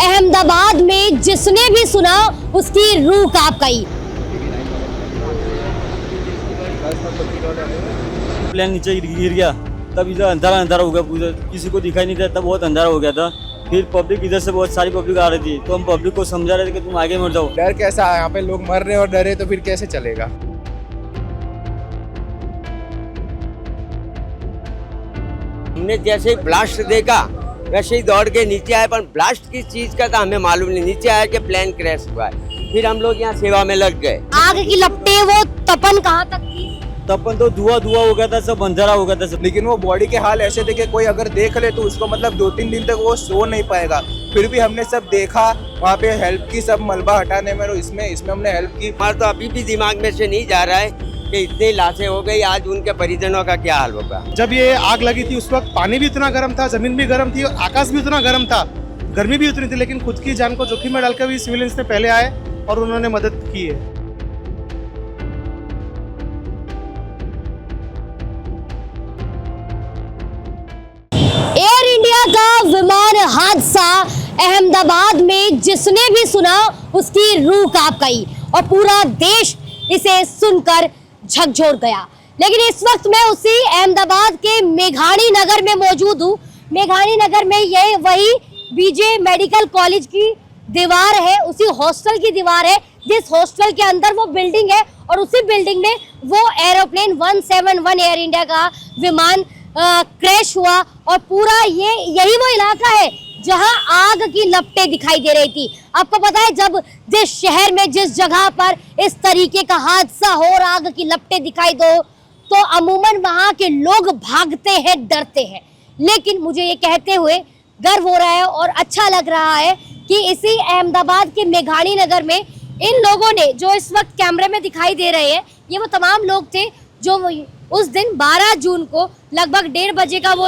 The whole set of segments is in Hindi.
अहमदाबाद में जिसने भी सुना उसकी रूह कांप गई। प्लेन नीचे गिर गया, तब इधर अंधारा अंधारा हो गया, पूरा किसी को दिखाई नहीं देता, बहुत अंधारा हो गया था। फिर पब्लिक इधर से बहुत सारी पब्लिक आ रही थी, तो हम पब्लिक को समझा रहे थे कि तुम आगे मत जाओ। डर कैसा है, यहाँ पे लोग मर रहे और डरे तो फिर कैसे चलेगा। हमने जैसे ही ब्लास्ट देखा वैसे ही दौड़ के नीचे आए, पर ब्लास्ट किस चीज का था हमें मालूम नहीं। नीचे आया कि प्लेन क्रैश हुआ है, फिर हम लोग यहाँ सेवा में लग गए। आग की लपटें, वो तपन कहाँ तक थी? तपन तो धुआं धुआं हो गया था, सब अंधारा हो गया था सब। लेकिन वो बॉडी के हाल ऐसे थे कि कोई अगर देख ले तो उसको मतलब 2-3 दिन तक वो सो नहीं पाएगा। फिर भी हमने सब देखा, वहाँ पे हेल्प की, सब मलबा हटाने में और इसमें हमने हेल्प की। हमारा तो अभी भी दिमाग में से नहीं जा रहा है कि इतनी लाशें हो गई, आज उनके परिजनों का क्या हाल होगा। जब ये आग लगी थी उस वक्त पानी भी इतना गर्म था, जमीन भी गर्म थी, आकाश भी उतना गर्म था, गर्मी भी उतनी थी, लेकिन खुद की जान को जोखिम में डालकर भी सिविलियंस ने पहले आए और उन्होंने मदद की है। एयर इंडिया का विमान हादसा अहमदाबाद में जिसने भी सुना उसकी रूह कांप गई और पूरा देश इसे सुनकर झकझोर गया। लेकिन इस वक्त मैं उसी अहमदाबाद के मेघानी नगर में मौजूद हूँ। मेघानी नगर में ये वही बीजे मेडिकल कॉलेज की दीवार है, उसी हॉस्टल की दीवार है जिस हॉस्टल के अंदर वो बिल्डिंग है, और उसी बिल्डिंग में वो एरोप्लेन 171 एयर इंडिया का विमान क्रैश हुआ। और पूरा यही वो इलाका है जहां आग की लपटें दिखाई दे रही थी। आपको पता है, जब जिस शहर में जिस जगह पर इस तरीके का हादसा हो और आग की लपटें दिखाई दो तो अमूमन वहां के लोग भागते हैं, डरते हैं। लेकिन मुझे ये कहते हुए गर्व हो रहा है और अच्छा लग रहा है कि इसी अहमदाबाद के मेघानी नगर में इन लोगों ने, जो इस वक्त कैमरे में दिखाई दे रहे हैं, ये वो तमाम लोग थे जो उस दिन 12 जून को लगभग 1:30 बजे का वो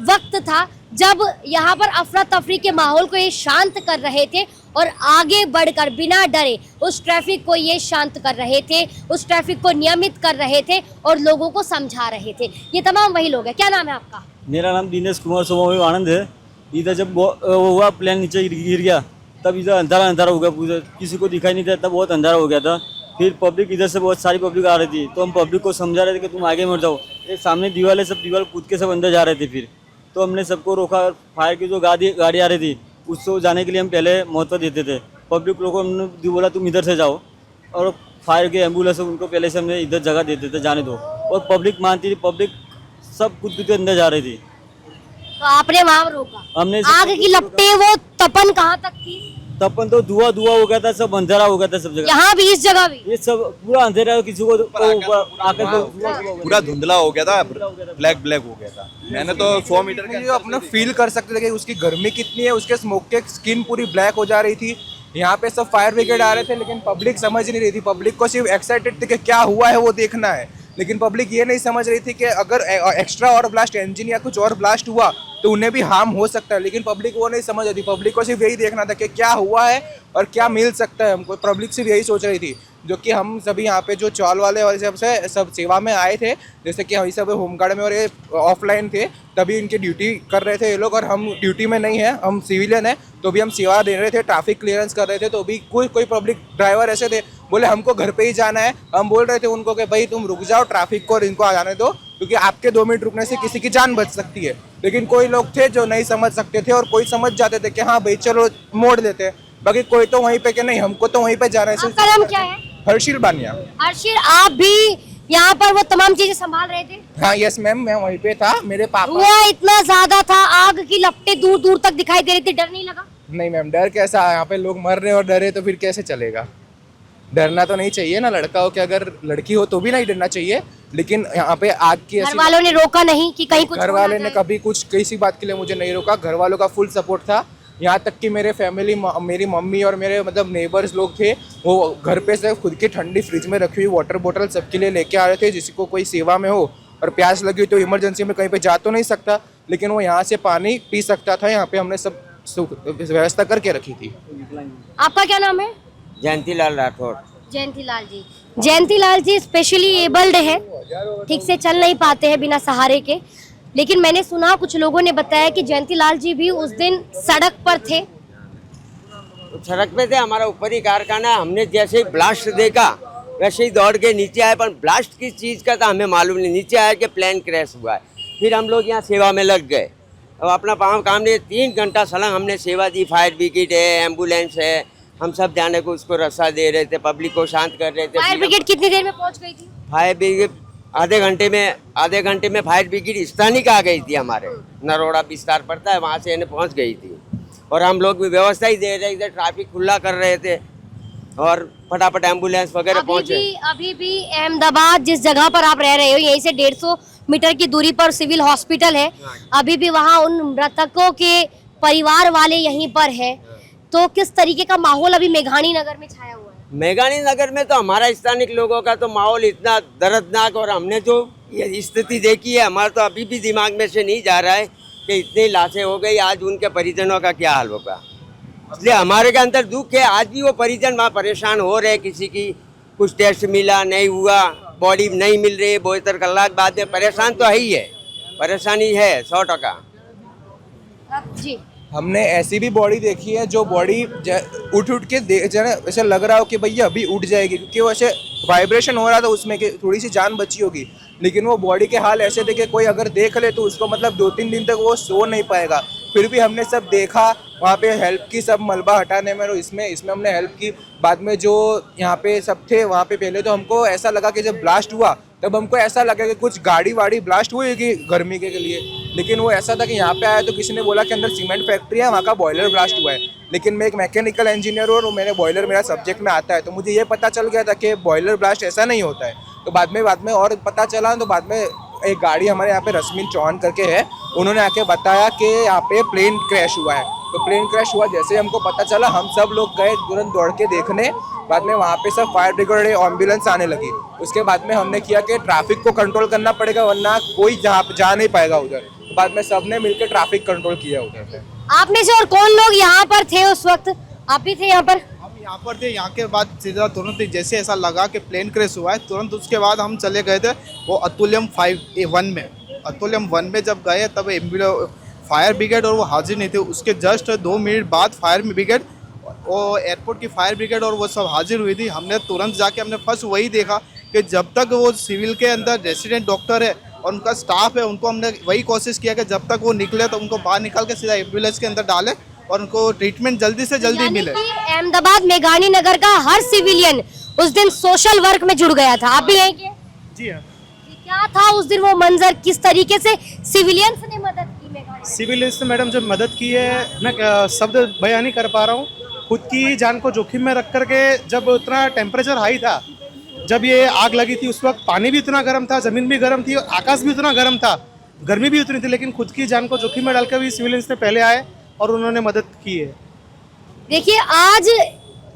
वक्त था जब यहाँ पर अफरा तफरी के माहौल को ये शांत कर रहे थे और आगे बढ़कर बिना डरे उस ट्रैफिक को ये शांत कर रहे थे, उस ट्रैफिक को नियमित कर रहे थे और लोगों को समझा रहे थे। ये तमाम वही लोग हैं। क्या नाम है आपका? मेरा नाम दिनेश कुमार स्वभाव आनंद है। इधर जब वो हुआ, प्लेन नीचे गिर गया, तब इधर अंधारा अंधारा हो गया, पूरा किसी को दिखाई नहीं देता, बहुत अंधारा हो गया था। फिर पब्लिक इधर से बहुत सारी पब्लिक आ रही थी, तो हम पब्लिक को समझा रहे थे कि तुम आगे मत जाओ। ये सामने दीवार है, सब दीवार कूद के सब अंदर जा रहे थे। फिर तो हमने सबको रोका, फायर की जो गाड़ी आ रही थी उसको जाने के लिए हम पहले महत्व देते थे। पब्लिक लोगों को हमने बोला तुम इधर से जाओ, और फायर के एम्बुलेंस उनको पहले से हमने इधर जगह देते थे, जाने दो। और पब्लिक मानती थी, पब्लिक सब कूद के अंदर जा रही थी, तो आपने वहां रोका। हमने आग की लपटें, वो तपन कहाँ तक थी? तपन तो धुआं धुआं हो गया था, सब अंधेरा हो गया था सब जगह। यहाँ भी, इस जगह भी ये सब पूरा अंधेरा, किसी को आकर पूरा धुंधला हो गया था, ब्लैक हो गया था। मैंने तो 100 मीटर के अपना फील कर सकते थे कि उसकी गर्मी कितनी है, उसके स्मोक के स्किन पूरी ब्लैक हो जा रही थी। यहाँ पे सब फायर ब्रिगेड आ रहे थे, लेकिन पब्लिक समझ नहीं रही थी। पब्लिक को सिर्फ एक्साइटेड थी कि क्या हुआ है वो देखना है, लेकिन पब्लिक ये नहीं समझ रही थी कि अगर एक्स्ट्रा और ब्लास्ट इंजन या कुछ और ब्लास्ट हुआ तो उन्हें भी हार्म हो सकता है। लेकिन पब्लिक वो नहीं समझ रही थी। पब्लिक को सिर्फ यही देखना था कि क्या हुआ है और क्या मिल सकता है हमको। पब्लिक सिर्फ यही सोच रही थी, जो कि हम सभी यहाँ पे जो चौल वाले सब सेवा में आए थे, जैसे कि हम सब होमगार्ड में और ये ऑफलाइन थे, तभी इनकी ड्यूटी कर रहे थे ये लोग, और हम ड्यूटी में नहीं है, हम सिविलियन है, तो भी हम सेवा दे रहे थे, ट्रैफिक क्लियरेंस कर रहे थे। तो भी कोई पब्लिक ड्राइवर ऐसे थे, बोले हमको घर पे ही जाना है। हम बोल रहे थे उनको कि भाई तुम रुक जाओ, ट्रैफिक को और इनको आ जाने दो, क्योंकि आपके 2 मिनट रुकने से किसी की जान बच सकती है। लेकिन कोई लोग थे जो नहीं समझ सकते थे, और कोई समझ जाते थे कि हाँ भाई चलो मोड़ देते हैं, बाकी कोई तो वहीं पे कि नहीं हमको तो वहीं पे जाना है। आपका नाम क्या है? हर्षिल बानिया। हर्षिल, आप भी यहाँ पर वो तमाम चीजें संभाल रहे थे? हाँ यस मैम, मैं वहीं पे था। मेरे पापा, धुआं इतना ज्यादा था, आग की लपटें दूर दूर तक दिखाई दे रही थी, डर नहीं लगा? नहीं मैम, डर कैसा है, यहाँ पे लोग मर रहे और डरे तो फिर कैसे चलेगा। डरना तो नहीं चाहिए ना, लड़का हो कि अगर लड़की हो तो भी नहीं डरना चाहिए। लेकिन यहाँ पे आग की घर वालों ने रोका नहीं कि कहीं कुछ? घर वाले ने कभी कुछ किसी बात के लिए मुझे नहीं रोका। घर वालों का फुल सपोर्ट था। यहाँ तक कि मेरे फैमिली, मेरी मम्मी और मेरे मतलब नेबर्स लोग थे, वो घर पे से खुद की ठंडी फ्रिज में रखी हुई वाटर बोतल सबके लिए लेके आ रहे थे। जिसको कोई सेवा में हो और प्यास लगी तो इमरजेंसी में कहीं पे जा तो नहीं सकता, लेकिन वो यहाँ से पानी पी सकता था। यहाँ पे हमने सब व्यवस्था करके रखी थी। आपका क्या नाम है? जयंतीलाल राठौड़। जयंतीलाल जी। जयंतीलाल जी स्पेशली एबल्ड है, ठीक से चल नहीं पाते हैं बिना सहारे के, लेकिन मैंने सुना, कुछ लोगों ने बताया कि जयंतीलाल जी भी उस दिन सड़क पर थे तो सड़क पे थे, हमारा ऊपर ही कारखाना है। हमने जैसे ही ब्लास्ट देखा वैसे ही दौड़ के नीचे आए, पर ब्लास्ट किस चीज़ का था हमें मालूम नहीं। नीचे आया कि प्लेन क्रैश हुआ है। फिर हम लोग यहाँ सेवा में लग गए। अब अपना काम नहीं, 3 घंटा सलंग हमने सेवा दी। फायर ब्रिगेड है, एम्बुलेंस है, हम सब जाने को उसको रस्सा दे रहे थे, पब्लिक को शांत कर रहे थे। फायर ब्रिगेड कितनी देर में पहुंच गई थी? फायर ब्रिगेड आधे घंटे में फायर ब्रिगेड स्थानिक आ गई थी। हमारे नरोड़ा विस्तार पड़ता है, वहाँ से इन्हें पहुँच गई थी। और हम लोग भी व्यवस्था ही दे रहे थे, ट्रैफिक खुला कर रहे थे और फटाफट एम्बुलेंस वगैरह पहुँचे। अभी भी अहमदाबाद जिस जगह पर आप रह रहे हो, यहीं से 150 मीटर की दूरी पर सिविल हॉस्पिटल है। अभी भी वहाँ उन मृतकों के परिवार वाले यहीं पर है। तो किस तरीके का माहौल अभी मेघानी नगर में छाया हुआ है? मेघानी नगर में तो हमारा स्थानिक लोगों का तो माहौल इतना दर्दनाक, और हमने जो ये स्थिति देखी है, हमारा तो अभी भी दिमाग में से नहीं जा रहा है कि इतनी लाशें हो गई, आज उनके परिजनों का क्या हाल होगा। इसलिए हमारे के अंदर दुख है। आज भी वो परिजन वहाँ परेशान हो रहे, किसी की कुछ टेस्ट मिला नहीं हुआ, बॉडी नहीं मिल रही है 72 कलाक बाद में। परेशान तो है ही है, परेशानी है 100%। जी, हमने ऐसी भी बॉडी देखी है जो बॉडी उठ के ऐसा लग रहा हो कि भैया अभी उठ जाएगी, क्योंकि वो ऐसे वाइब्रेशन हो रहा था उसमें कि थोड़ी सी जान बची होगी। लेकिन वो बॉडी के हाल ऐसे थे कि कोई अगर देख ले तो उसको मतलब 2-3 दिन तक वो सो नहीं पाएगा। फिर भी हमने सब देखा, वहाँ पे हेल्प की, सब मलबा हटाने में, और इसमें हमने हेल्प की। बाद में जो यहाँ पे सब थे वहाँ पे, पहले तो हमको ऐसा लगा कि जब ब्लास्ट हुआ तब हमको ऐसा लगा कि कुछ गाड़ी वाड़ी ब्लास्ट हुई कि गर्मी के लिए। लेकिन वो ऐसा था कि यहाँ पे आया तो किसी ने बोला कि अंदर सीमेंट फैक्ट्री है, वहाँ का बॉयलर ब्लास्ट हुआ है। लेकिन मैं एक मैकेनिकल इंजीनियर हूँ और मैंने बॉयलर मेरा सब्जेक्ट में आता है, तो मुझे ये पता चल गया था कि बॉयलर ब्लास्ट ऐसा नहीं होता है। तो बाद में और पता चला, तो बाद में एक गाड़ी हमारे यहाँ पे रश्मिन चौहान करके है, उन्होंने आके बताया कि यहाँ पे प्लेन क्रैश हुआ है। तो प्लेन क्रैश हुआ जैसे हमको पता चला, हम सब लोग गए तुरंत दौड़ के देखने। बाद में वहाँ पे सब फायर ब्रिगेड एम्बुलेंस आने लगी। उसके बाद में हमने किया कि ट्रैफिक को कंट्रोल करना पड़ेगा, वरना कोई जा नहीं पाएगा उधर। बाद में सबने मिलकर ट्रैफिक कंट्रोल किया उधर। आप में से और कौन लोग यहाँ पर थे उस वक्त? आप भी थे यहाँ पर? हम यहाँ पर थे। यहाँ के बाद सीधा तुरंत जैसे ऐसा लगा कि प्लेन क्रैश हुआ है, तुरंत उसके बाद हम चले गए थे वो अतुल्यम 1 में। अतुल्यम 1 में जब गए तब फायर ब्रिगेड और वो हाजिर नहीं थे। उसके जस्ट 2 मिनट बाद फायर ब्रिगेड और एयरपोर्ट की फायर ब्रिगेड और वो सब हाजिर हुई थी। हमने तुरंत जाके हमने फर्स्ट वही देखा कि जब तक वो सिविल के अंदर रेसिडेंट डॉक्टर है और उनका स्टाफ है, उनको हमने वही कोशिश किया कि जब तक वो निकले तो उनको बाहर निकाल के सीधा एम्बुलेंस के अंदर डालें और उनको ट्रीटमेंट जल्दी से जल्दी मिले। अहमदाबाद मेघानी नगर का हर सिविलियन उस दिन सोशल वर्क में जुड़ गया था। आप भी यहीं के? जी हाँ। क्या था उस दिन वो मंजर, किस तरीके से सिविलियंस ने मदद की मेघानी? सिविलियंस ने मैडम जो मदद की है, मैं शब्द बयान नहीं कर पा रहा हूँ। खुद की जान को जोखिम में रख करके, जब उतना टेम्परेचर हाई था, जब ये आग लगी थी, उस वक्त पानी भी इतना गर्म था, ज़मीन भी गर्म थी, आकाश भी उतना गर्म था, गर्मी भी उतनी थी, लेकिन खुद की जान को जोखिम में डालकर भी सिविलियंस ने पहले आए और उन्होंने मदद की है। देखिए, आज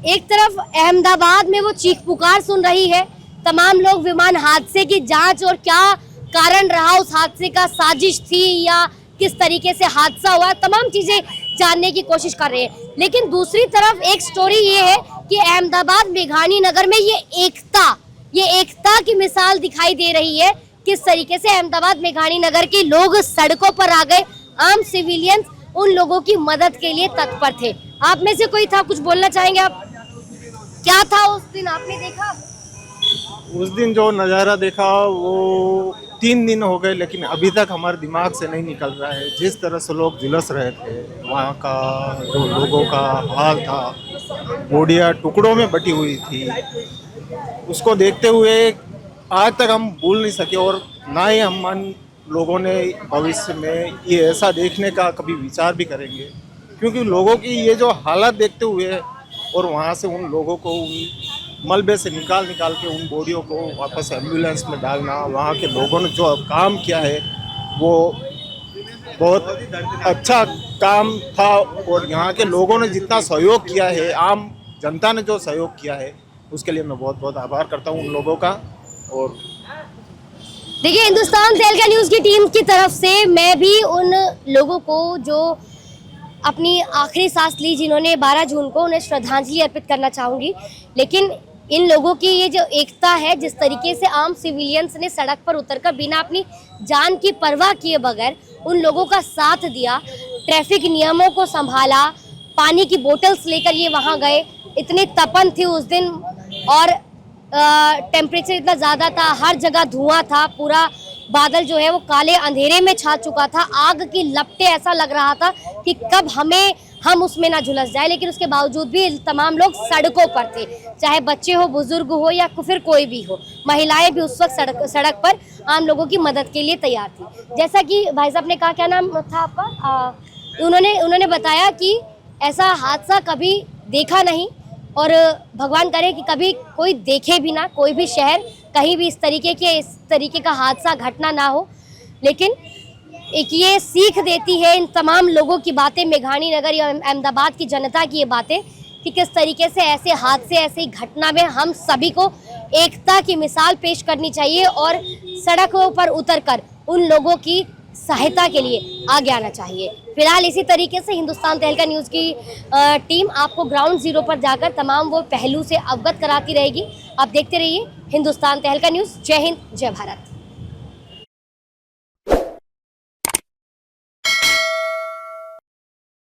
एक तरफ अहमदाबाद में वो चीख पुकार सुन रही है, तमाम लोग विमान हादसे की जांच और क्या कारण रहा उस हादसे का, साजिश थी या किस तरीके से हादसा हुआ, तमाम चीजें जानने की कोशिश कर रहे हैं। लेकिन दूसरी तरफ एक स्टोरी ये है कि अहमदाबाद मेघानी नगर में ये एकता की मिसाल दिखाई दे रही है। किस तरीके से अहमदाबाद मेघानी नगर के लोग सड़कों पर आ गए, आम सिविलियंस उन लोगों की मदद के लिए तत्पर थे। आप में से कोई था, कुछ बोलना चाहेंगे आप? क्या था उस दिन, आपने देखा? उस दिन जो नज़ारा देखा वो 3 दिन हो गए, लेकिन अभी तक हमारे दिमाग से नहीं निकल रहा है। जिस तरह से लोग झुलस रहे थे, वहाँ का जो लोगों का हाल था, बॉडियाँ टुकड़ों में बटी हुई थी, उसको देखते हुए आज तक हम भूल नहीं सके। और ना ही हम लोगों ने भविष्य में ये ऐसा देखने का कभी विचार भी करेंगे, क्योंकि लोगों की ये जो हालत देखते हुए और वहाँ से उन लोगों को उन मलबे से निकाल के उन बॉडियों को वापस एम्बुलेंस में डालना, वहाँ के लोगों ने जो काम किया है वो बहुत अच्छा काम था। और यहाँ के लोगों ने जितना सहयोग किया है, आम जनता ने जो सहयोग किया है, उसके लिए मैं बहुत बहुत आभार करता हूँ उन लोगों का। और देखिए, हिंदुस्तान तहलका न्यूज़ की टीम की तरफ से मैं भी उन लोगों को जो अपनी आखिरी सांस ली, जिन्होंने 12 जून को, उन्हें श्रद्धांजलि अर्पित करना चाहूँगी। लेकिन इन लोगों की ये जो एकता है, जिस तरीके से आम सिविलियंस ने सड़क पर उतरकर बिना अपनी जान की परवाह किए बगैर उन लोगों का साथ दिया, ट्रैफिक नियमों को संभाला, पानी की बोतल्स लेकर ये वहाँ गए। इतनी तपन थी उस दिन और टेम्परेचर इतना ज़्यादा था, हर जगह धुआं था, पूरा बादल जो है वो काले अंधेरे में छा चुका था, आग की लपटें, ऐसा लग रहा था कि कब हम उसमें ना झुलस जाए। लेकिन उसके बावजूद भी तमाम लोग सड़कों पर थे, चाहे बच्चे हो, बुजुर्ग हो या फिर कोई भी हो। महिलाएं भी उस वक्त सड़क पर आम लोगों की मदद के लिए तैयार थी। जैसा कि भाई साहब ने कहा, क्या नाम था आपका? उन्होंने बताया कि ऐसा हादसा कभी देखा नहीं और भगवान करे कि कभी कोई देखे भी ना, कोई भी शहर कहीं भी इस तरीके का हादसा घटना ना हो। लेकिन एक ये सीख देती है इन तमाम लोगों की बातें, मेघानी नगर या अहमदाबाद की जनता की ये बातें, कि किस तरीके से ऐसे हादसे, ऐसी घटना में हम सभी को एकता की मिसाल पेश करनी चाहिए और सड़कों पर उतरकर उन लोगों की सहायता के लिए आगे आना चाहिए। फिलहाल इसी तरीके से हिंदुस्तान तहलका न्यूज़ की टीम आपको ग्राउंड जीरो पर जाकर तमाम वो पहलू से अवगत कराती रहेगी। आप देखते रहिए हिंदुस्तान तहलका न्यूज़। जय हिंद, जय भारत।